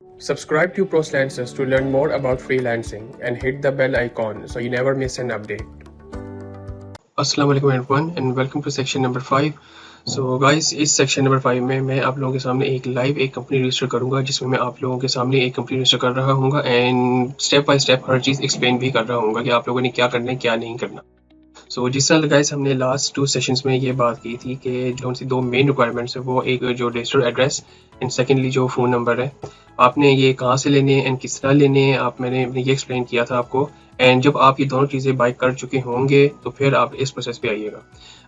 Subscribe to ProSlancers to learn more about freelancing and hit the bell icon so you never miss an update. Assalamu alaikum everyone and welcome to section number 5. So guys, इस section number 5 में मैं आप लोगों के सामने एक company register करूंगा जिसमें मैं आप लोगों के सामने एक कंपनी रजिस्टर कर रहा हूँगा एंड स्टेप बाय स्टेप हर चीज़ एक्सप्लेन भी कर रहा हूँगा कि आप लोगों ने क्या करना है क्या नहीं करना। सो जिस तरह गाइस हमने लास्ट 2 सेशंस में ये बात की थी कि जो उनसी 2 मेन रिक्वायरमेंट्स है वो एक जो रजिस्टर्ड एड्रेस एंड सेकेंडली जो फ़ोन नंबर है, आपने ये कहाँ से लेने हैं एंड किस तरह लेने हैं मैंने ये एक्सप्लेन किया था आपको। एंड जब आप ये दोनों चीज़ें बाय कर चुके होंगे तो फिर आप इस प्रोसेस पे आइएगा।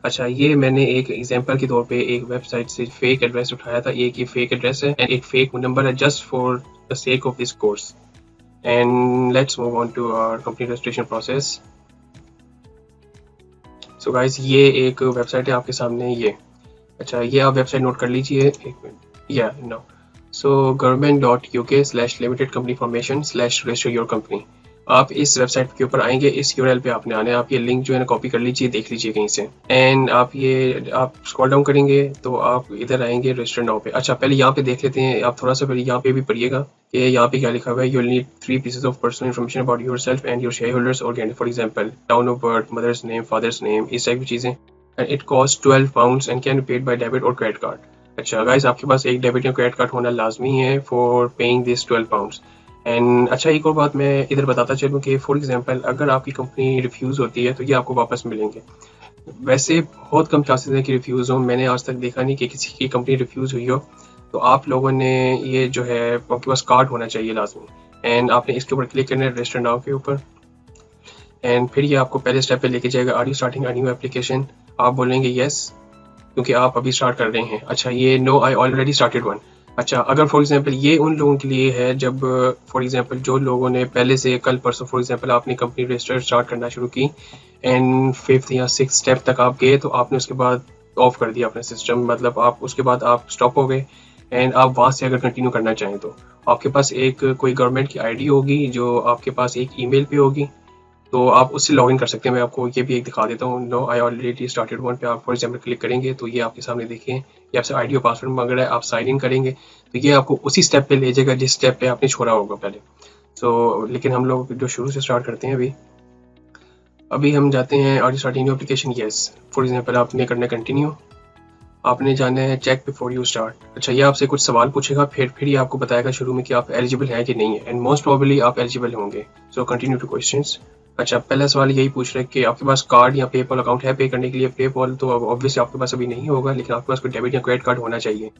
अच्छा, ये मैंने एक एग्जांपल के तौर पे एक वेबसाइट से फेक एड्रेस उठाया था। एक ये फेक एड्रेस है एंड एक फेक नंबर है just for the sake of this course. And let's move on to our company registration process. So guys, ये एक वेबसाइट है आपके सामने ये। अच्छा, ये आप वेबसाइट नोट कर लीजिए एक मिनट। या no, so government.uk/limited company formation/register your company। आप इस वेबसाइट के ऊपर आएंगे, इस यूआरएल पे आपने आना है। आप ये लिंक जो है ना कॉपी कर लीजिए, देख लीजिए कहीं से एंड आप स्क्रॉल डाउन करेंगे तो आप इधर आएंगे रजिस्टर नाउ पे। अच्छा, पहले यहाँ पे देख लेते हैं, आप थोड़ा सा पहले यहाँ पे भी पढ़िएगा कि यहाँ पे क्या लिखा हुआ है। You will need 3 pieces of personal information about yourself and your shareholders organic, for example town of birth, mother's name, father's name, इस टाइप की चीज़ें। And it cost £12 and can be paid by debit और credit card. अच्छा guys, आपके पास एक debit या credit card होना लाजमी है फॉर पेइंग दिस £12। एंड अच्छा, एक और बात मैं इधर बताता चलूँ कि फॉर एग्जांपल अगर आपकी कंपनी रिफ्यूज़ होती है तो ये आपको वापस मिलेंगे। वैसे बहुत कम चांसेस है कि रिफ्यूज़ हो, मैंने आज तक देखा नहीं कि किसी की कंपनी रिफ्यूज़ हुई हो। तो आप लोगों ने ये जो है आपके पास कार्ड होना चाहिए लाजमी एंड आपने इसके ऊपर क्लिक करना है रजिस्टर नाउ के ऊपर। एंड फिर ये आपको पहले स्टेप पे लेके जाएगा, are you starting a new application. आप बोलेंगे येस क्योंकि आप अभी स्टार्ट कर रहे हैं। अच्छा, ये no I already started one. अच्छा, अगर फॉर एग्जांपल ये उन लोगों के लिए है जब फॉर एग्जांपल जो लोगों ने पहले से कल परसों फॉर एग्जांपल आपने कंपनी रजिस्टर स्टार्ट करना शुरू की एंड 5th या 6th स्टेप तक आप गए तो आपने उसके बाद ऑफ कर दिया अपना सिस्टम, मतलब आप उसके बाद आप स्टॉप हो गए एंड आप वहाँ से अगर कंटिन्यू करना चाहें तो आपके पास एक कोई गवर्नमेंट की आईडी होगी जो आपके पास एक ईमेल पे होगी, तो आप उससे लॉगिन कर सकते हैं। मैं आपको ये भी एक दिखा देता हूँ। No I already started one पे आप फॉर एग्जांपल क्लिक करेंगे तो ये आपके सामने देखिए, ये आपसे आईडी और पासवर्ड मांग रहा है। आप साइन इन करेंगे तो ये आपको उसी स्टेप पे ले जाएगा जिस स्टेप पे आपने छोड़ा होगा पहले। लेकिन हम लोग जो शुरू से स्टार्ट करते हैं अभी हम जाते हैं are you starting new application. Yes, for example आपने करना है कंटिन्यू। आपने जाना है चेक बिफोर यू स्टार्ट। अच्छा, ये आपसे कुछ सवाल पूछेगा, फिर ये आपको बताएगा शुरू में कि आप एलिजिबल हैं कि नहीं है एंड मोस्ट प्रोबेबली आप एलिजिबल होंगे। So continue two questions. अच्छा, पहला सवाल यही पूछ रहा है कि आपके पास कार्ड या पेपॉल अकाउंट है पे करने के लिए। पेपॉल तो ऑब्वियसली आपके पास अभी नहीं होगा, लेकिन आपके पास कोई डेबिट या क्रेडिट कार्ड होना चाहिए।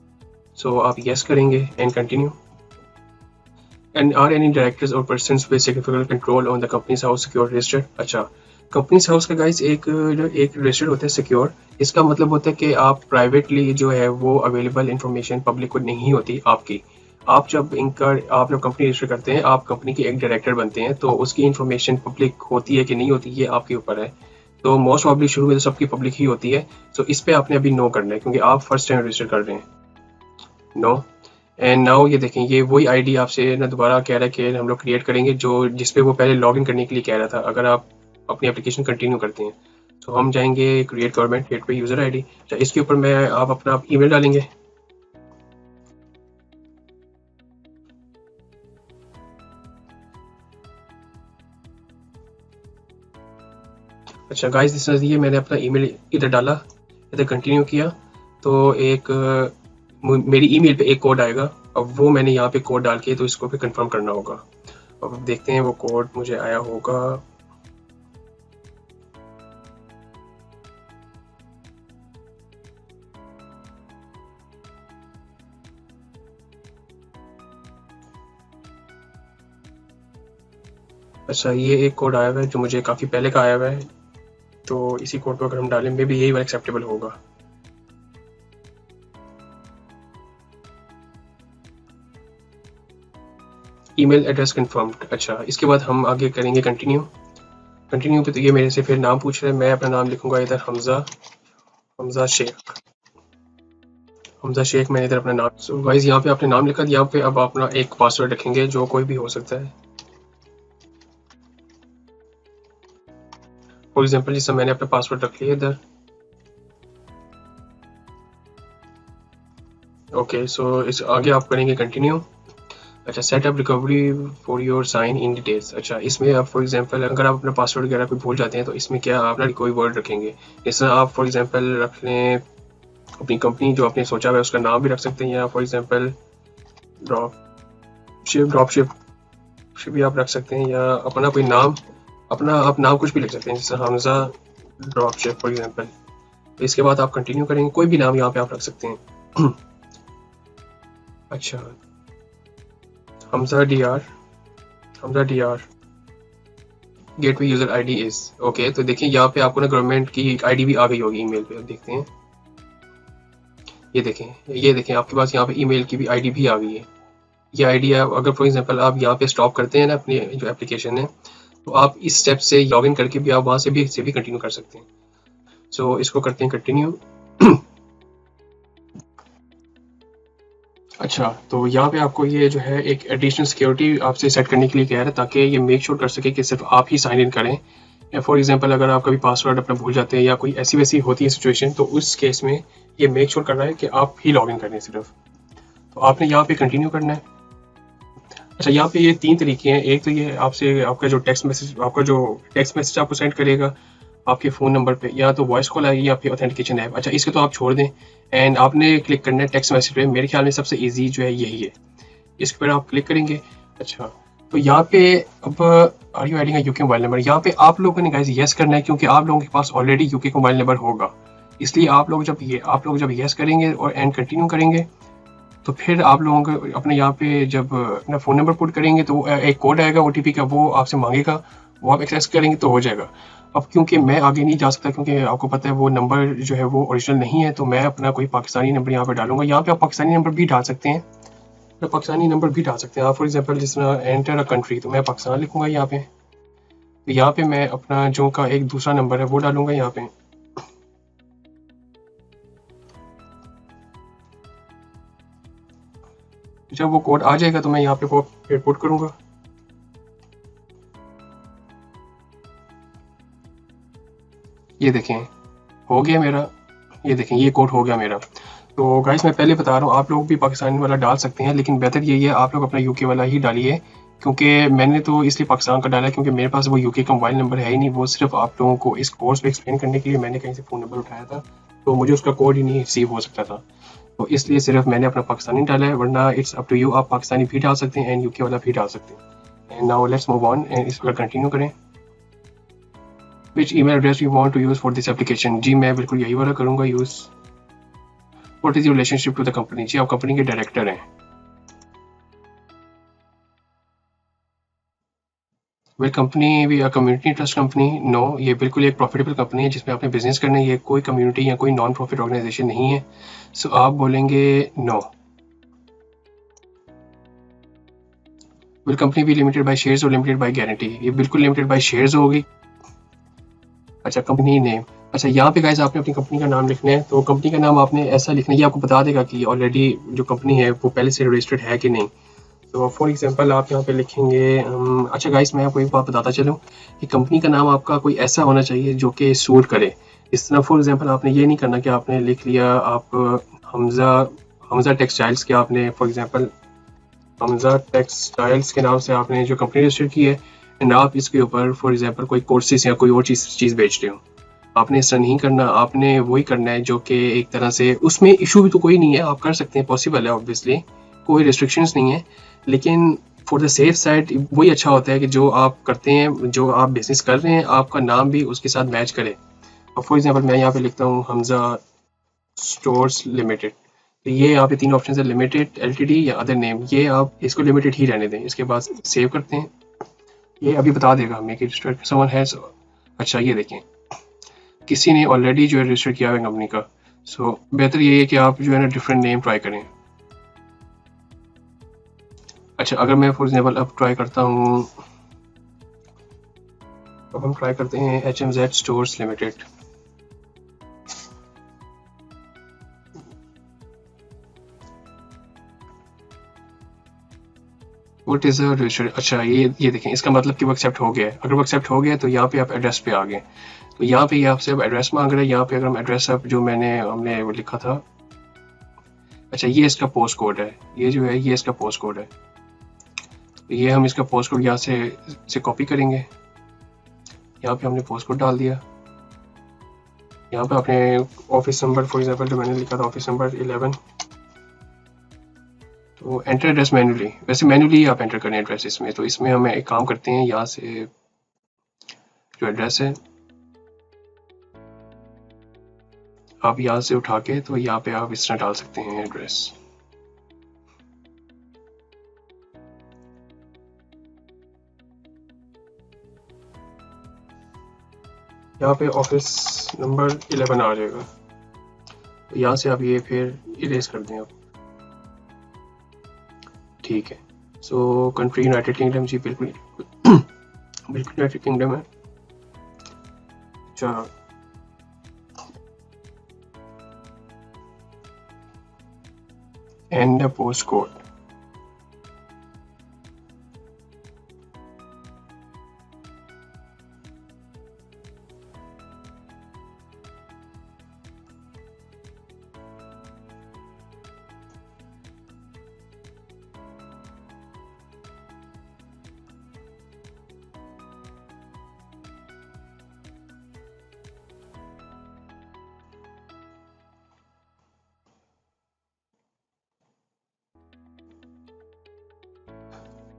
सो आप येस करेंगे and continue. And are any directors और persons with significant control on the companies house secure registered. अच्छा, कंपनीज हाउस का गाइस एक रजिस्टर्ड होता है सिक्योर। इसका मतलब होता है कि आप प्राइवेटली जो है वो अवेलेबल इंफॉर्मेशन पब्लिक को नहीं होती आपकी। आप जब कंपनी रजिस्टर करते हैं, आप कंपनी के एक डायरेक्टर बनते हैं तो उसकी इन्फॉर्मेशन पब्लिक होती है कि नहीं होती ये आपके ऊपर है। तो मोस्ट प्रॉब्ली शुरू में तो सबकी पब्लिक ही होती है। सो इस पे आपने अभी नो करना है क्योंकि आप फर्स्ट टाइम रजिस्टर कर रहे हैं। नो एंड नाउ ये देखें, ये वही आईडी आपसे ना दोबारा कह रहा है कि हम लोग क्रिएट करेंगे जो जिसपे वो पहले लॉगिन करने के लिए कह रहा था अगर आप अपनी एप्लीकेशन कंटिन्यू करते हैं। तो हम जाएंगे create government gateway user ID. इसके ऊपर मैं आप अपना ईमेल डालेंगे। अच्छा गाइस, इस नज़रिए मैंने अपना ईमेल इधर डाला, इधर कंटिन्यू किया तो एक मेरी ईमेल पे एक कोड आएगा। अब वो मैंने यहाँ पे कोड डाल के तो इसको पे कंफर्म करना होगा। अब देखते हैं वो कोड मुझे आया होगा। अच्छा, ये एक कोड आया हुआ है जो मुझे काफ़ी पहले का आया हुआ है, तो इसी कोड को अगर हम डालें मे भी यही वाला एक्सेप्टेबल होगा। Email address confirmed. अच्छा, इसके बाद हम आगे करेंगे कंटिन्यू। कंटिन्यू पे तो ये मेरे से फिर नाम पूछ रहा है, मैं अपना नाम लिखूंगा इधर हमजा शेख मैंने इधर अपना नाम। सो गाइस, यहाँ पे आपने नाम लिखा, यहाँ पे अब अपना एक पासवर्ड रखेंगे जो कोई भी हो सकता है। फॉर एग्जाम्पल जिससे मैंने अपना पासवर्ड रख लिया इधर। ओके, सो इस आगे आप करेंगे कंटिन्यू। अच्छा, setup recovery for your sign in details. अच्छा, इसमें आप फॉर एग्जांपल अगर आप अपना पासवर्ड वगैरह कोई भूल जाते हैं तो इसमें क्या आप अपना कोई वर्ड रखेंगे। जैसे आप फॉर एग्जांपल रख लें अपनी कंपनी जो आपने सोचा हुआ है उसका नाम भी रख सकते हैं, या फॉर एग्जांपल ड्रॉप शिप भी आप रख सकते हैं, या अपना कोई नाम, अपना आप नाम कुछ भी लिख सकते हैं, जैसे Hamza drop ship for example. तो इसके बाद आप कंटिन्यू करेंगे, कोई भी नाम यहाँ पे आप रख सकते हैं। अच्छा, Hamza D R gateway user ID is okay. तो देखिए यहाँ पे आपको ना गवर्नमेंट की आईडी भी आ गई होगी ईमेल पे, आप देखते हैं, ये देखें आपके पास यहाँ पे ईमेल की भी आईडी भी आ गई है। ये आईडी है, अगर फॉर एग्जांपल आप यहाँ पे स्टॉप करते हैं ना अपनी जो एप्लीकेशन है, तो आप इस स्टेप से लॉगिन करके भी आप वहाँ से भी कंटिन्यू कर सकते हैं। सो इसको करते हैं कंटिन्यू। अच्छा, तो यहाँ पे आपको ये जो है एक एडिशनल सिक्योरिटी आपसे सेट करने के लिए कह रहा है, ताकि ये मेक श्योर कर सके कि सिर्फ आप ही साइन इन करें। या फॉर एग्जांपल अगर आप कभी पासवर्ड अपना भूल जाते हैं या कोई ऐसी वैसी होती है सिचुएशन, तो उस केस में ये मेक श्योर कर रहा है कि आप ही लॉग इन करें सिर्फ। तो आपने यहाँ पे कंटिन्यू करना है। अच्छा, यहाँ पे ये 3 तरीके हैं। एक तो ये आपसे आपका जो टेक्स्ट मैसेज आपको सेंड करेगा आपके फ़ोन नंबर पे, या तो वॉइस कॉल आएगी या फिर ऑथेंटिकेशन ऐप। अच्छा, इसके तो आप छोड़ दें एंड आपने क्लिक करना है टेक्स्ट मैसेज पे। मेरे ख्याल में सबसे इजी जो है यही है, इस पर आप क्लिक करेंगे। अच्छा, तो यहाँ पे अब are you adding UK mobile number, यहाँ पे आप लोगों ने गाइस येस करना है, क्योंकि आप लोगों के पास ऑलरेडी यूके का मोबाइल नंबर होगा। इसलिए आप लोग जब येस करेंगे और एंड कंटिन्यू करेंगे, तो फिर आप लोगों को अपने यहाँ पे जब अपना फ़ोन नंबर पुट करेंगे तो एक कोड आएगा OTP का, वो आपसे मांगेगा, वो आप एक्सेस करेंगे तो हो जाएगा। अब क्योंकि मैं आगे नहीं जा सकता, क्योंकि आपको पता है वो नंबर जो है वो ओरिजिनल नहीं है, तो मैं अपना कोई पाकिस्तानी नंबर यहाँ पे डालूंगा। यहाँ पे आप पाकिस्तानी नंबर भी डाल सकते हैं, आप फॉर एग्जांपल जिस तरह एंटर अ कंट्री, तो मैं पाकिस्तान लिखूंगा यहाँ पे। तो यहाँ पे मैं अपना जो का एक दूसरा नंबर है वो डालूंगा यहाँ पे। जब वो कोड आ जाएगा तो मैं यहाँ पे वो फिर पुट करूंगा। ये देखें हो गया मेरा, ये देखें ये कोड हो गया मेरा। तो गाइस मैं पहले बता रहा हूँ, आप लोग भी पाकिस्तानी वाला डाल सकते हैं, लेकिन बेहतर यही है आप लोग अपना यूके वाला ही डालिए, क्योंकि मैंने तो इसलिए पाकिस्तान का डाला है क्योंकि मेरे पास वो यूके का मोबाइल नंबर है ही नहीं। वो सिर्फ आप लोगों को इस कोर्स पे एक्सप्लेन करने के लिए मैंने कहीं से फ़ोन नंबर उठाया था, तो मुझे उसका कोड ही नहीं रिसीव हो सकता था, तो इसलिए सिर्फ मैंने अपना पाकिस्तानी डाला है। वरना इट्स अप टू यू, आप पाकिस्तानी भी डाल सकते हैं एंड यूके वाला भी डाल सकते हैं। And now let's move on and इस पर कंटिन्यू करें। Which email address you want to use for this application, जी मैं बिल्कुल यही वाला करूँगा use. What is your relationship to the company, जी आप कंपनी के डायरेक्टर हैं। Will company be a community trust company, no, ये बिल्कुल एक प्रॉफिटेबल कंपनी है जिसमें आपने बिजनेस करना है, ये कोई कम्युनिटी या कोई नॉन प्रॉफिट ऑर्गेनाइजेशन नहीं है। सो आप बोलेंगे no. Will company be limited by shares और लिमिटेड बाय गारंटी, ये बिल्कुल लिमिटेड बाय शेयर्स होगी। अच्छा, कंपनी नेम, अच्छा यहाँ पे गाइस आपने अपनी कंपनी का नाम लिखना है, तो कंपनी का नाम आपने ऐसा लिखना है, ये आपको बता देगा कि ऑलरेडी जो कंपनी है वो पहले से रजिस्टर्ड है कि नहीं। तो फॉर एग्जांपल आप यहाँ पे लिखेंगे अच्छा गाइस मैं आपको एक बात बताता चलूँ कि कंपनी का नाम आपका कोई ऐसा होना चाहिए जो कि सूट करे। इस तरह फॉर एग्जांपल आपने ये नहीं करना कि आपने लिख लिया आप हमजा टेक्सटाइल्स के, आपने फॉर एग्जांपल हमजा टेक्सटाइल्स के नाम से आपने जो कंपनी रजिस्टर की है एंड आप इसके ऊपर फॉर एग्जांपल कोई कोर्सेज या कोई और चीज़ बेचते हो। आपने इस तरह नहीं करना, आपने वही करना है जो कि एक तरह से उसमें इशू भी तो कोई नहीं है, आप कर सकते हैं, पॉसिबल है, ऑब्वियसली कोई रिस्ट्रिक्शंस नहीं है, लेकिन फॉर द सेफ साइड वही अच्छा होता है कि जो आप करते हैं, जो आप बिजनेस कर रहे हैं, आपका नाम भी उसके साथ मैच करे। और फॉर एग्जांपल मैं यहाँ पे लिखता हूँ हमजा स्टोर्स लिमिटेड, तो ये यहाँ पे 3 ऑप्शन है, लिमिटेड, LTD या अदर नेम, ये आप इसको लिमिटेड ही रहने दें। इसके बाद सेव करते हैं, ये अभी बता देगा हमें कि रजिस्टर्ड समवन हैज। अच्छा ये देखें किसी ने ऑलरेडी जो है रजिस्टर किया है कंपनी का। सो बेहतर ये है कि आप जो है ना डिफरेंट नेम ट्राई करें। अच्छा अगर मैं फॉर एग्जांपल अब ट्राई करता हूँ, अब हम ट्राई करते हैं HMZ stores limited. What is a registered, अच्छा ये देखें इसका मतलब कि वो एक्सेप्ट हो गया है। अगर वो एक्सेप्ट हो गया तो यहाँ पे आप एड्रेस पे आ गए, तो यहाँ पे ये आपसे अब एड्रेस मांग रहा है। यहाँ पे अगर हम एड्रेस अब जो हमने वो लिखा था, अच्छा ये इसका पोस्ट कोड है, ये जो है ये इसका पोस्ट कोड है। ये हम इसका पोस्ट कोड यहाँ से कॉपी करेंगे, यहाँ पे हमने पोस्ट कोड डाल दिया, यहाँ पे अपने ऑफिस नंबर फॉर एग्जांपल जो मैंने लिखा था ऑफिस नंबर 11, तो एंटर एड्रेस मैन्युअली, वैसे मैन्युअली आप एंटर करें एड्रेस इसमें, तो इसमें हम एक काम करते हैं, यहाँ से जो एड्रेस है आप यहाँ से उठा के तो यहाँ पे आप इस तरह डाल सकते हैं एड्रेस। यहाँ पे ऑफिस नंबर 11 आ जाएगा, तो यहाँ से आप ये फिर इरेज कर दें आप, ठीक है। सो कंट्री यूनाइटेड किंगडम, जी बिल्कुल बिल्कुल यूनाइटेड किंगडम है। अच्छा, एंड पोस्ट कोड,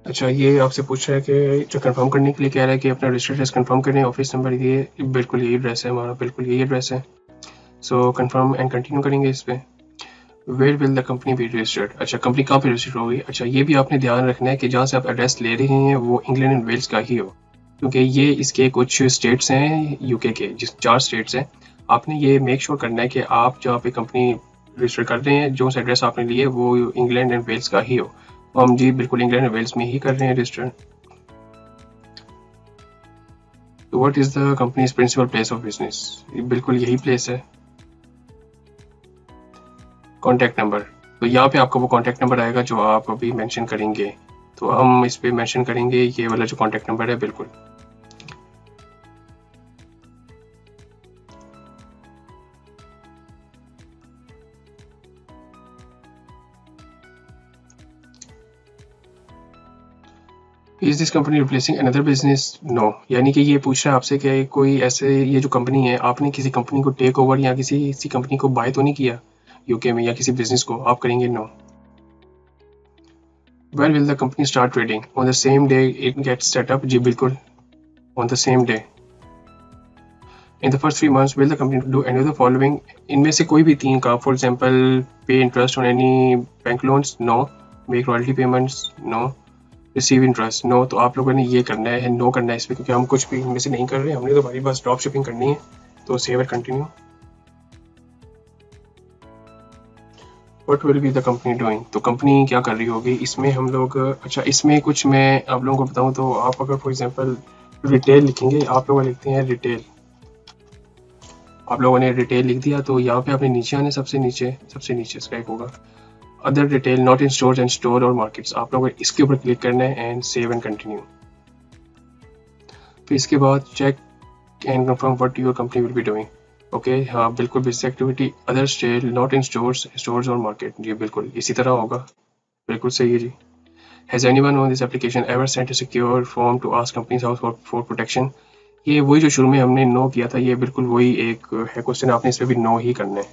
अच्छा ये आपसे पूछ रहा है कि जो कंफर्म करने के लिए कह रहा है कि अपना रजिस्टर्ड एड्रेस कंफर्म करें, ऑफिस नंबर ये बिल्कुल यही एड्रेस है हमारा, बिल्कुल यही एड्रेस है। सो कंफर्म एंड कंटिन्यू करेंगे इस पे। Where will the company be registered, अच्छा कंपनी कहाँ पे रजिस्टर्ड होगी, अच्छा ये भी आपने ध्यान रखना है कि जहाँ से आप एड्रेस ले रहे हैं वो इंग्लैंड एंड वेल्स का ही हो, क्योंकि ये इसके कुछ स्टेट्स हैं यूके के, जिस 4 स्टेट्स हैं, आपने ये मेक श्योर करना है कि आप जहाँ पे कंपनी रजिस्टर कर रहे हैं जो एड्रेस आपने लिए वो इंग्लैंड एंड वेल्स का ही हो। तो हम जी बिल्कुल इंग्लैंड एंड वेल्स में ही कर रहे हैं रजिस्टर। तो what is the company's principal place of business, बिल्कुल यही प्लेस है। कॉन्टैक्ट नंबर, तो यहाँ पे आपका वो कॉन्टैक्ट नंबर आएगा जो आप अभी मेंशन करेंगे, तो हम इस पे मेंशन करेंगे ये वाला जो कॉन्टैक्ट नंबर है बिल्कुल। Is this company replacing another business, no, यानी कि ये पूछ रहा है आपसे कि कोई ऐसे ये जो कंपनी है आपने किसी कंपनी को टेक ओवर या किसी कंपनी को बाय तो नहीं किया यूके में, या किसी बिजनेस को, आप करेंगे no. When will the company start trading, on the same day it gets set up, जी बिल्कुल on the same day. In the first 3 months will the company do any of the following, इनमें से कोई भी 3 का, for example pay interest on any bank loans, no, make royalty payments, no, receive interest, no. तो आप लोगों ने ये करना है, नो करना है इसमें, क्योंकि हम कुछ भी इनमें से नहीं कर रहे, हमने तो हमारी बस ड्रॉप शिपिंग करनी है। तो save and continue. What will be the company doing, तो कंपनी क्या कर रही होगी इसमें हम लोग, अच्छा इसमें कुछ मैं आप लोगों को बताऊं, तो आप अगर फॉर एग्जांपल रिटेल लिखेंगे, आप लोग लिखते हैं रिटेल, आप लोगों ने रिटेल लिख दिया, तो यहाँ पे आपने नीचे आने, सबसे नीचे इसका एक होगा other retail not in stores and store और मार्केट्स, आप लोगों को इसके ऊपर क्लिक करना है एंड सेव एंड कंटिन्यू। फिर इसके बाद check and confirm what your company will be doing, okay हाँ बिल्कुल, business activity other stale not in stores और मार्केट, जी बिल्कुल इसी तरह होगा, बिल्कुल सही है जी। Has anyone on this application ever sent a secure form to ask companies house for protection, ये वही जो शुरू में हमने नो किया था, ये बिल्कुल वही एक है क्वेश्चन, आपने इस पे भी नो ही करना है।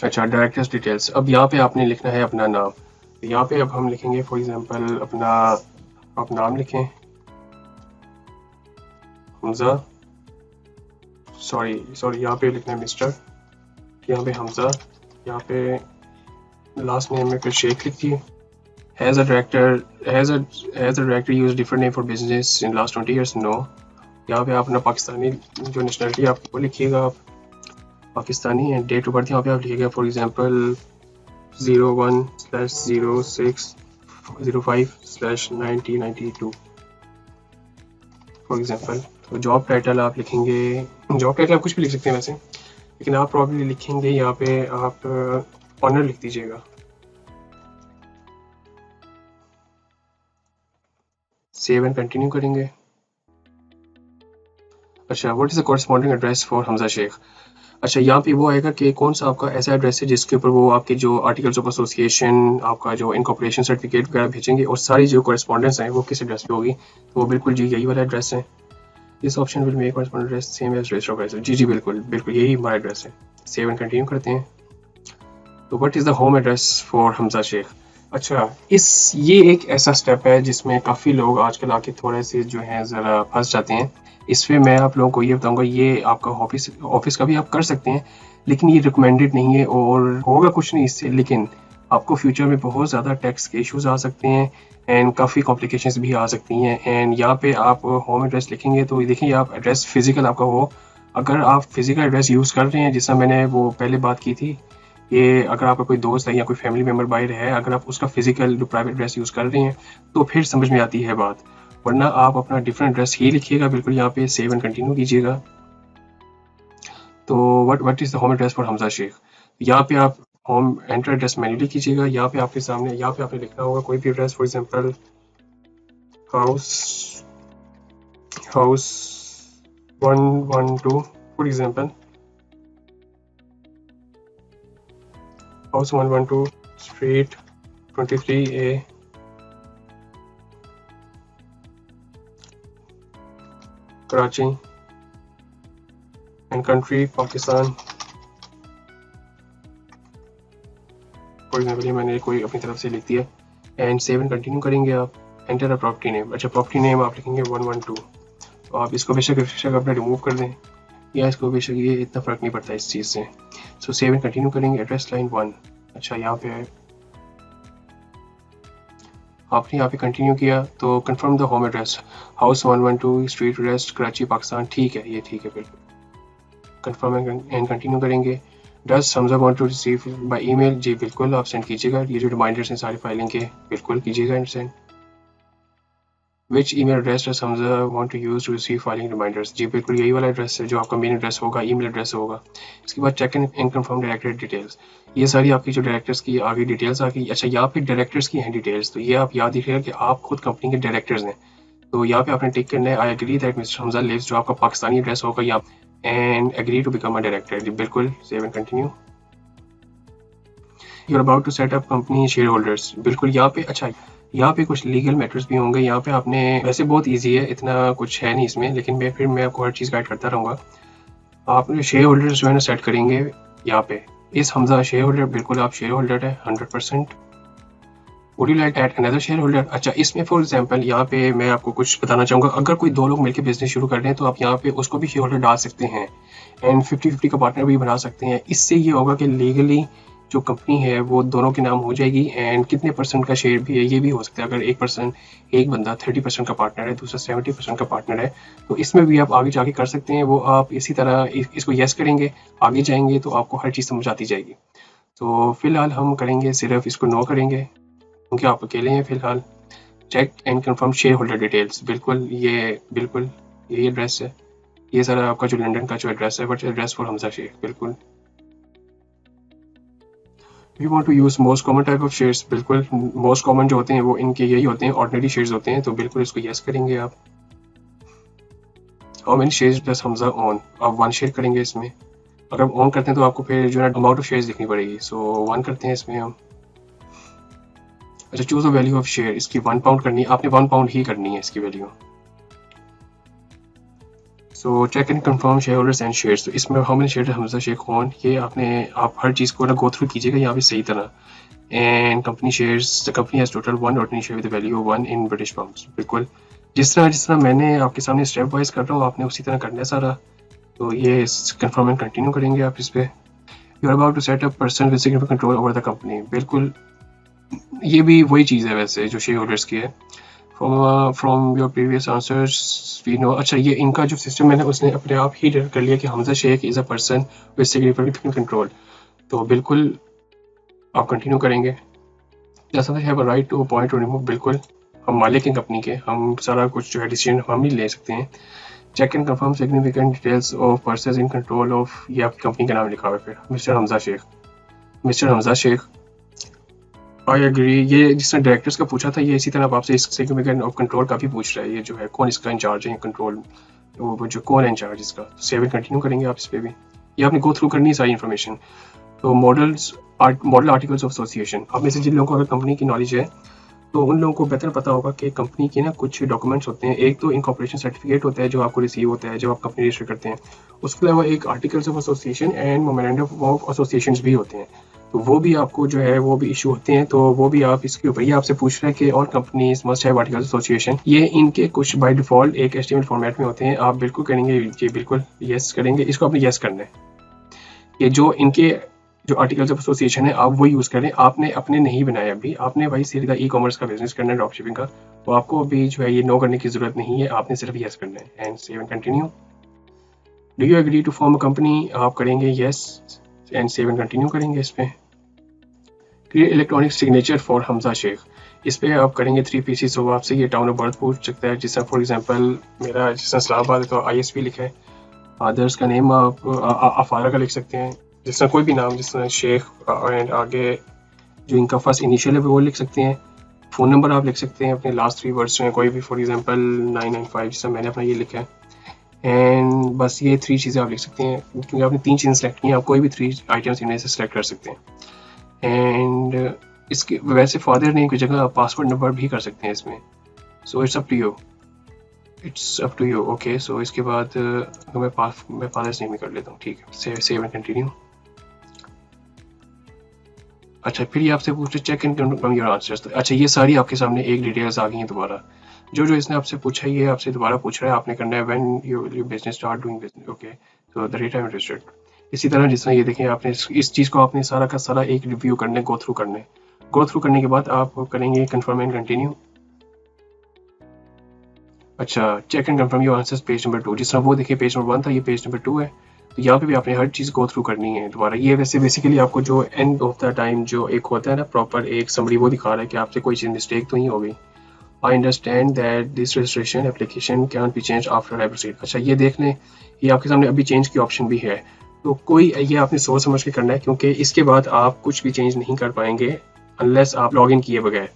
अच्छा डायरेक्टर्स डिटेल्स, अब यहाँ पे आपने लिखना है अपना नाम, यहाँ पे अब हम लिखेंगे फॉर एग्जांपल अपना, आप नाम लिखें हमजा, सॉरी यहाँ पे लिखना है मिस्टर, यहाँ पे हमजा, यहाँ पे लास्ट नेम में फिर शेख लिखिए। Has a director use different name for business in last 20 years, no. यहाँ पे आप अपना पाकिस्तानी जो नेशनलिटी आप वो लिखिएगा, आप Pakistani, and date of birth यहाँ पे आप लिखिएगा फॉर एग्जांपल 01/06/05/1992 फॉर एग्जांपल। तो जॉब टाइटल आप लिखेंगे, जॉब टाइटल आप कुछ भी लिख सकते हैं वैसे, लेकिन आप प्रॉब्लली लिखेंगे यहाँ पे आप ऑनर लिख दीजिएगा। सेव एंड कंटिन्यू करेंगे। अच्छा what is the corresponding address for Hamza Sheikh, अच्छा, यहाँ पे वो आएगा कि कौन सा आपका ऐसा एड्रेस है जिसके ऊपर वो आपके जो आर्टिकल्स ऑफ एसोसिएशन, आपका जो इनकॉर्पोरेशन सर्टिफिकेट वगैरह भेजेंगे और सारी जो कॉरेस्पॉन्डेंस है वो किस एड्रेस पे होगी। तो बिल्कुल जी यही वाला एड्रेस है। This option will make correspondent address same as register of address. जी जी बिल्कुल बिल्कुल यही हमारा एड्रेस है। सेव एंड कंटिन्यू करते हैं। तो what is the home address for Hamza Sheikh. अच्छा, ये एक ऐसा स्टेप है जिसमें काफ़ी लोग आजकल आके थोड़े से जो है ज़रा फंस जाते हैं। इसमें मैं आप लोगों को ये बताऊंगा, ये आपका ऑफिस का भी आप कर सकते हैं, लेकिन ये रिकमेंडेड नहीं है और होगा कुछ नहीं इससे, लेकिन आपको फ्यूचर में बहुत ज़्यादा टैक्स के इश्यूज आ सकते हैं एंड काफ़ी कॉम्प्लिकेशंस भी आ सकती हैं। एंड यहाँ पे आप होम एड्रेस लिखेंगे तो देखिए आप एड्रेस फिजिकल आपका हो। अगर आप फिजिकल एड्रेस यूज़ कर रहे हैं, जैसा मैंने वो पहले बात की थी, ये अगर आपका कोई दोस्त है या कोई फैमिली मेम्बर बाहर है, अगर आप उसका फिजिकल जो प्राइवेट एड्रेस यूज़ कर रहे हैं तो फिर समझ में आती है बात, वरना आप अपना डिफरेंट एड्रेस ही लिखिएगा। बिल्कुल यहाँ पे सेव एंड कंटिन्यू कीजिएगा। तो what is the home address for Hamza Sheikh. यहाँ पे आप होम एंटर एड्रेस मैन्युअली कीजिएगा। यहाँ पे आपके सामने यहाँ पे आपने लिखना होगा कोई भी address, for example house 112 for example house 112 street 23A Karachi and country Pakistan. For example ये मैंने कोई अपनी तरफ से लिख दिया एंड सेव एंड कंटिन्यू करेंगे आप। Enter a property name. अच्छा, प्रॉपर्टी नेम आप लिखेंगे 112। तो आप इसको बेशक अपने रिमूव कर दें या इसको बेशक, ये इतना फ़र्क नहीं पड़ता इस चीज़ से। सो सेव एंड कंटिन्यू करेंगे। Address line 1। अच्छा, यहाँ पे आपने यहाँ पे कंटिन्यू किया तो confirm the home address house 112 street address Karachi Pakistan. ठीक है, ये ठीक है बिल्कुल। कंफर्म एंड कंटिन्यू करेंगे। Does Hamza want to receive by email. जी बिल्कुल आप सेंड कीजिएगा। ये जो रिमाइंडर्स हैं सारी फाइलिंग के, बिल्कुल कीजिएगा and send. Which email address does Hamza want to use to receive filing reminders. जी बिल्कुल यही वाला एड्रेस है जो आपका मेन एड्रेस होगा, ईमेल एड्रेस होगा। इसके बाद check and confirm director details. ये सारी आपकी जो डायरेक्टर्स की आगे डिटेल्स आ गई। अच्छा, यहाँ पे डायरेक्टर्स की हैं डिटेल्स, तो ये आप याद रखिएगा कि आप खुद कंपनी के डायरेक्टर्स हैं। तो यहाँ पे आपने टिक करना है I agree that mister Hamza lives, जो आपका पाकिस्तानी एड्रेस होगा या, and agree to become a director. जी बिल्कुल, save and continue. You are about to set up company shareholders. बिल्कुल यहाँ पे, अच्छा यहाँ पे कुछ लीगल मैटर्स भी होंगे। यहाँ पे आपने, वैसे बहुत इजी है, इतना कुछ है नहीं इसमें, लेकिन मैं आपको हर चीज़ गाइड करता रहूँगा। आप शेयर होल्डर्स जो है ना सेट करेंगे यहाँ पे। इस हमजा शेयर होल्डर, बिल्कुल आप शेयर होल्डर है 100%। Would you like add another share holder. अच्छा, इसमें फॉर एग्जांपल यहाँ पे मैं आपको कुछ बताना चाहूँगा, अगर कोई दो लोग मिलकर बिजनेस शुरू कर रहे हैं तो आप यहाँ पे उसको भी शेयर होल्डर डाल सकते हैं एंड 50-50 का पार्टनर भी बना सकते हैं। इससे ये होगा कि लीगली जो कंपनी है वो दोनों के नाम हो जाएगी एंड कितने परसेंट का शेयर भी है ये भी हो सकता है। अगर एक बंदा 30% का पार्टनर है, दूसरा 70% का पार्टनर है, तो इसमें भी आप आगे जाके कर सकते हैं। वो आप इसी तरह इसको यस करेंगे, आगे जाएंगे तो आपको हर चीज़ समझ आती जाएगी। तो फिलहाल हम करेंगे सिर्फ इसको नो करेंगे क्योंकि आप अकेले हैं फिलहाल। Check and confirm share holder details. बिल्कुल यही एड्रेस है। ये सारा आपका जो लंदन का जो एड्रेस है, but address for Hamza Sheikh. बिल्कुल we want to use most common type of shares. बिल्कुल मोस्ट कॉमन जो होते हैं वो इनके यही होते हैं, ऑर्डिनरी शेयर्स होते हैं। तो बिल्कुल इसको यस करेंगे आप। How many shares does Hamza own. आप 1 शेयर करेंगे इसमें। अगर आप ऑन करते हैं तो आपको फिर जो है अमाउंट ऑफ शेयर्स लिखनी पड़ेगी। सो 1 करते हैं इसमें हम। अच्छा, choose the value of share. इसकी 1 पाउंड करनी है आपने, 1 पाउंड ही करनी है इसकी value. So check and confirm share holders and shares. तो इसमें how many share Hamza Sheikh own, ये आप हर चीज़ को ना गो थ्रू कीजिएगा यहाँ पे सही तरह। And company shares, the company has total 1 ordinary share with value 1 in British pounds. बिल्कुल जिस तरह मैंने आपके सामने स्टेप वाइज कर रहा हूँ, आपने उसी तरह करना है सारा। तो ये कंफर्म एंड कंटिन्यू करेंगे आप इस पे। You are about to set up person with significant control over the company. बिल्कुल ये भी वही चीज़ है वैसे जो शेयर होल्डर्स की है। From your previous answers we know. अच्छा, ये इनका जो सिस्टम है ना उसने अपने आप ही डिटेक्ट कर लिया कि Hamza Sheikh is a person with significant control. तो बिल्कुल आप कंटिन्यू करेंगे। जैसा have a right to appoint or remove. बिल्कुल हम मालिक हैं कंपनी के, हम सारा कुछ जो है डिसीजन हम ही ले सकते हैं। Check and confirm significant details of person in control of, ये आपकी कंपनी का नाम लिखा हुआ है फिर mister Hamza Sheikh. Mister Hamza Sheikh I agree. ये जिसने डायरेक्टर्स का पूछा था, ये इसी तरह आपसे इस सिग्निफिकेंट ऑफ कंट्रोल का भी पूछ रहा है। ये जो है कौन इसका इंचार्ज है कंट्रोल, वो जो कौन है इंचार्ज इसका। सेव एंड कंटिन्यू करेंगे आप इस पे भी। ये आपने गो थ्रू करनी है सारी इन्फॉर्मेशन। तो मॉडल आर्टिकल्स ऑफ एसोसिएशन, आप में से जिन लोगों को अगर कंपनी की नॉलेज है तो उन लोगों को बेहतर पता होगा कि कंपनी के ना कुछ डॉक्यूमेंट्स होते हैं। एक तो इनकॉर्पोरेशन सर्टिफिकेट होता है जो आपको रिसीव होता है जब आप कंपनी रजिस्टर करते हैं। उसके अलावा एक articles of association and memorandum of associations भी होते हैं, तो वो भी आपको जो है वो भी इशू होते हैं। तो वो भी आप इसके ऊपर, ये आपसे पूछ रहे हैं कि और companies must have articles association, ये इनके कुछ बाय डिफॉल्ट एक एचटीएमएल फॉर्मेट में होते हैं। आप बिल्कुल करेंगे जी, बिल्कुल यस करेंगे, इसको आपने यस करना है कि जो इनके जो आर्टिकल्स ऑफ एसोसिएशन है आप वो यूज़ करें। आपने अपने नहीं बनाया अभी, आपने भाई सीधा ई कॉमर्स का बिजनेस करना है, ड्रॉप शिपिंग का, तो आपको अभी जो है ये नो करने की जरूरत नहीं है, आपने सिर्फ यस करना है and save and continue. Do you agree to form a company, आप करेंगे yes and save and continue करेंगे। इस पे create electronic signature for Hamza Sheikh, इस पे आप करेंगे 3 पीसीस। तो आपसे ये टाउन ऑफ बर्थ पूछ सकता है, जिससे फॉर एग्जांपल मेरा जिससे इस्लामाबाद है तो ISP लिखा है, फादर्स का नेम आप अफारा का लिख सकते हैं, जिस तरह कोई भी नाम, जिस तरह शेख एंड आगे जो इनका फर्स्ट इनिशियल है वो लिख सकते हैं। फ़ोन नंबर आप लिख सकते हैं अपने लास्ट 3 वर्ड्स में कोई भी, फॉर एग्जांपल 995, जिस तरह मैंने अपना ये लिखा है। एंड बस ये 3 चीज़ें आप लिख सकते हैं, क्योंकि आपने 3 चीज़ें सेलेक्ट की हैं, आप कोई भी 3 आइटम्स इनमें से सेलेक्ट कर सकते हैं। एंड इसके वैसे फादर नेम की जगह आप पासवर्ड नंबर भी कर सकते हैं इसमें। So it's up to you, it's up to you. Okay, so इसके बाद मैं फादर्स नेम ही कर लेता हूँ, ठीक है, सेव एंड कंटिन्यू। अच्छा, फिर ये आपसे पूछ रहे check and confirm your answers. अच्छा, ये सारी आपके सामने एक डिटेल्स आ गई हैं दोबारा, जो इसने आपसे पूछा है ये आपसे दोबारा पूछ रहा है, आपने करना है when your business start doing business. Okay, so the date time registered. इसी तरह जिस तरह ये देखें, आपने इस चीज़ को आपने सारा का सारा एक रिव्यू करने, गो थ्रू करने के बाद आप करेंगे कंफर्म एंड कंटिन्यू। अच्छा, check and confirm your answers page number 2, जिस तरह वो देखिए पेज नंबर 1 था, ये पेज नंबर 2 है। तो यहाँ पे भी आपने हर चीज़ गो थ्रू करनी है दोबारा। ये वैसे बेसिकली आपको जो एंड ऑफ द टाइम जो एक होता है ना प्रॉपर एक समरी, वो दिखा रहा है कि आपसे कोई चीज़ मिस्टेक तो नहीं हो गई। I understand that this registration application can be change after I proceed. अच्छा, ये देख लें, ये आपके सामने अभी चेंज की ऑप्शन भी है, तो कोई ये आपने सोच समझ के करना है, क्योंकि इसके बाद आप कुछ भी चेंज नहीं कर पाएंगे अनलेस आप लॉग इन किए बगैर।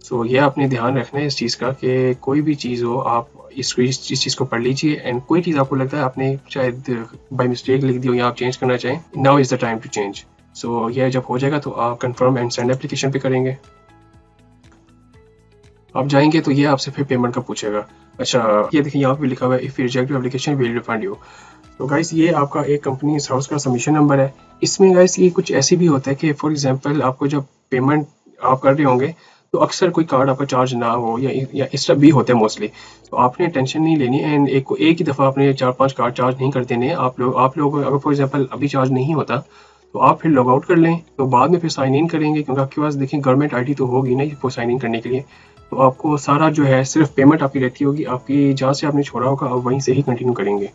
सो ये आपने ध्यान रखना है इस चीज़ का कि कोई भी चीज़ हो आप इस चीज़ को पढ़ लीजिए, एंड कोई चीज़ आपको लगता है आपने शायद बाय मिस्टेक लिख दी हो या आप चेंज करना चाहें, now is the time to change. So ये जब हो जाएगा तो आप कंफर्म एंड सेंड एप्लीकेशन पे करेंगे। आप जाएंगे तो ये आपसे फिर पेमेंट का पूछेगा। अच्छा, ये देखिए यहाँ पे लिखा हुआ है if you reject your application we will refund you. तो गाइस ये आपका एक कंपनी हाउस का सबमिशन नंबर है। इसमें गाइस ये कुछ ऐसे भी होता है कि फॉर एग्जांपल आपको जब पेमेंट आप कर रहे होंगे तो अक्सर कोई कार्ड आपका चार्ज ना हो या इस तरह भी होते हैं मोस्टली, तो आपने टेंशन नहीं लेनी। एंड एक ही दफ़ा आपने 4-5 कार्ड चार्ज नहीं कर देने। आप लोग अगर फॉर एग्जांपल अभी चार्ज नहीं होता तो आप फिर लॉग आउट कर लें, तो बाद में फिर साइन इन करेंगे, क्योंकि आपके पास देखें गवर्नमेंट ID तो होगी ना वो साइन इन करने के लिए। तो आपको सारा जो है सिर्फ पेमेंट आपकी रहती होगी, आपकी जहाँ से आपने छोड़ा होगा आप वहीं से ही कंटिन्यू करेंगे।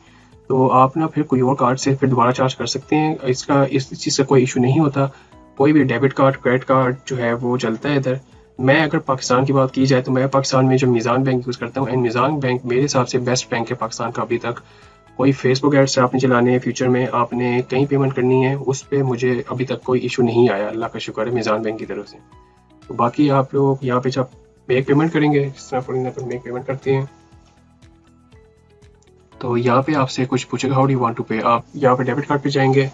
तो आप ना फिर कोई और कार्ड से फिर दोबारा चार्ज कर सकते हैं, इसका इस चीज़ से कोई इशू नहीं होता। कोई भी डेबिट कार्ड क्रेडिट कार्ड जो है वो चलता है इधर। मैं अगर पाकिस्तान की बात की जाए तो मैं पाकिस्तान में जो मीज़ान बैंक यूज़ करता हूँ, एंड मीज़ान बैंक मेरे हिसाब से बेस्ट बैंक है पाकिस्तान का अभी तक। कोई फेसबुक एड्स आपने चलाने हैं, फ्यूचर में आपने कहीं पेमेंट करनी है, उस पर मुझे अभी तक कोई इशू नहीं आया, अल्लाह का शुक्र है मीज़ान बैंक की तरफ से। तो बाकी आप लोग यहाँ पे जब मेक पेमेंट करेंगे, जिस तरह फॉर एग्जाम्पल मेक पेमेंट करते हैं, तो यहाँ पे आपसे कुछ पूछेगा how do you want to pay. आप यहाँ पे डेबिट कार्ड पे जाएंगे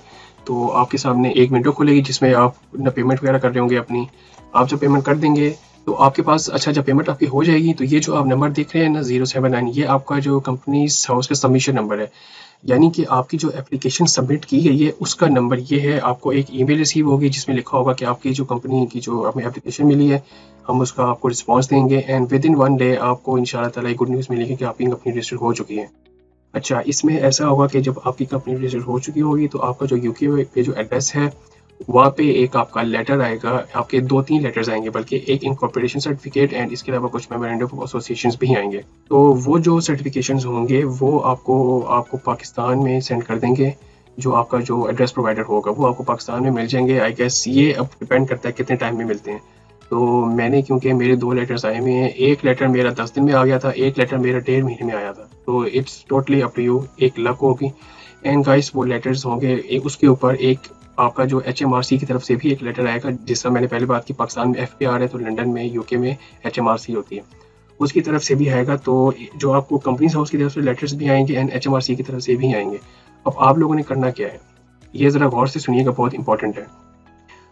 तो आपके सामने एक विंडो खुलेगी जिसमें आप ना पेमेंट वगैरह कर रहे होंगे अपनी। आप जब पेमेंट कर देंगे तो आपके पास, अच्छा जब पेमेंट आपकी हो जाएगी तो ये जो आप नंबर देख रहे हैं ना 079, ये आपका जो कंपनी हाउस का सबमिशन नंबर है, यानी कि आपकी जो एप्लीकेशन सबमिट की गई है उसका नंबर ये है। आपको एक ईमेल रिसीव होगी जिसमें लिखा होगा कि आपकी जो कंपनी की जो हमें एप्लीकेशन मिली है हम उसका आपको रिस्पांस देंगे, एंड विद इन 1 डे आपको इंशाल्लाह ताला गुड न्यूज़ मिलेगी कि आपकी कंपनी रजिस्टर हो चुकी है। अच्छा, इसमें ऐसा होगा कि जब आपकी कंपनी रजिस्टर हो चुकी होगी तो आपका जो UK पे जो एड्रेस है वहाँ पे एक आपका लेटर आएगा, आपके 2-3 लेटर्स आएंगे, बल्कि एक इनकॉर्पोरेशन सर्टिफिकेट एंड इसके अलावा कुछ मेमोरेंडम ऑफ एसोसिएशंस भी आएंगे। तो वो जो सर्टिफिकेशंस होंगे वो आपको पाकिस्तान में सेंड कर देंगे। जो आपका जो एड्रेस प्रोवाइडर होगा वो आपको पाकिस्तान में मिल जाएंगे। आई गेस ये अब डिपेंड करता है कितने टाइम में मिलते हैं। तो मैंने, क्योंकि मेरे 2 लेटर्स आए हुए हैं, एक लेटर मेरा 10 दिन में आ गया था, एक लेटर मेरा 1.5 महीने में आया था। तो it's totally up to you, एक लक होगी। एंड गाइस वो लेटर्स होंगे, एक उसके ऊपर एक आपका जो HMRC की तरफ से भी एक लेटर आएगा। जिस तरह मैंने पहले बात की, पाकिस्तान में FPR है तो लंदन में UK में HMRC होती है, उसकी तरफ से भी आएगा। तो जो आपको कंपनी हाउस की तरफ से लेटर्स भी आएंगे एंड HMRC की तरफ से भी आएंगे। अब आप लोगों ने करना क्या है, ये ज़रा गौर से सुनिएगा, बहुत इंपॉर्टेंट है।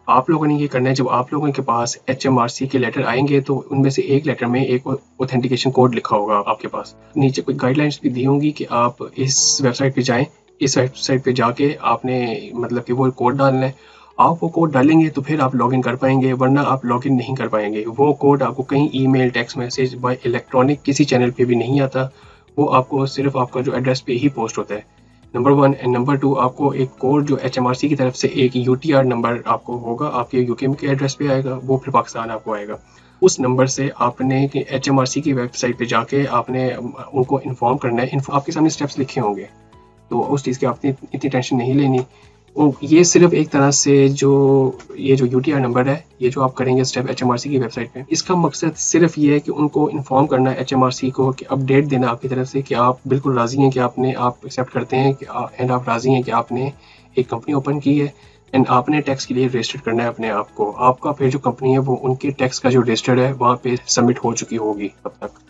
आप लोगों ने ये करना है, जब आप लोगों के पास HMRC के लेटर आएंगे तो उनमें से एक लेटर में एक ऑथेंटिकेशन कोड लिखा होगा आपके पास। नीचे कोई गाइडलाइंस भी दी होंगी कि आप इस वेबसाइट पे जाएं, इस वेबसाइट पे जाके आपने मतलब कि वो कोड डालना है। आप वो कोड डालेंगे तो फिर आप लॉगिन कर पाएंगे, वरना आप लॉगिन नहीं कर पाएंगे। वो कोड आपको कहीं email, text message, bye electronic किसी चैनल पे भी नहीं आता। वो आपको सिर्फ आपका जो एड्रेस पे ही पोस्ट होता है, नंबर 1। एंड नंबर 2, आपको एक कोड जो HMRC की तरफ से एक UTR नंबर आपको होगा, आपके यूके के एड्रेस पे आएगा, वो फिर पाकिस्तान आपको आएगा। उस नंबर से आपने HMRC की वेबसाइट पे जाके आपने उनको इन्फॉर्म करना है। आपके सामने स्टेप्स लिखे होंगे, तो उस चीज़ की आपने इतनी टेंशन नहीं लेनी। ये सिर्फ एक तरह से ये जो UTR नंबर है, ये जो आप करेंगे स्टेप HMRC की वेबसाइट पे, इसका मकसद सिर्फ ये है कि उनको इन्फॉर्म करना है HMRC को, कि अपडेट देना आपकी तरफ से कि आप बिल्कुल राज़ी हैं, कि आप एक्सेप्ट करते हैं कि एंड आप राज़ी हैं कि आपने एक कंपनी ओपन की है एंड आपने टैक्स के लिए रजिस्टर करना है अपने आप को। आपका फिर जो कंपनी है वो उनके टैक्स का जो रजिस्टर्ड है वहाँ पे सबमिट हो चुकी होगी तब तक।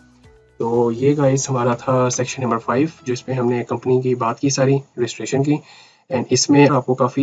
तो ये गाइस हमारा था सेक्शन नंबर 5, जिसमें हमने कंपनी की बात की, सारी रजिस्ट्रेशन की। एंड इसमें आपको काफ़ी